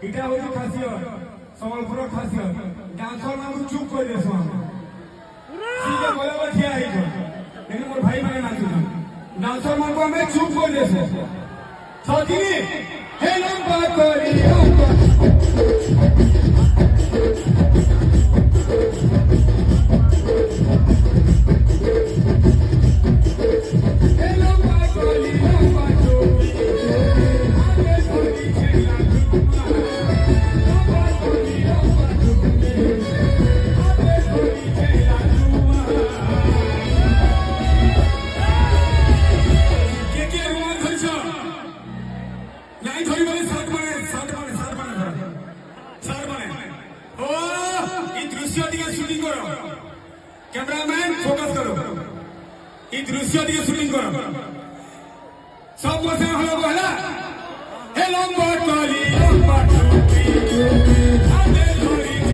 এটা হচ্ছে খাসিয়ত সম্বলপুরের খাসিয়ত ডান্সর মানুষ চুপ করে দেছো সিধে বলে ঠিয়া হইছো দেখি মোর ভাই মানে নাচুছো ডান্সর মানুষ আমি চুপ করে দেছো সদিনী হে লম্বা করি कैमरामैन फोकस करो ये दृश्य दिए शूटिंग करो सब बसे हलो बहला हे लॉन्ग बॉट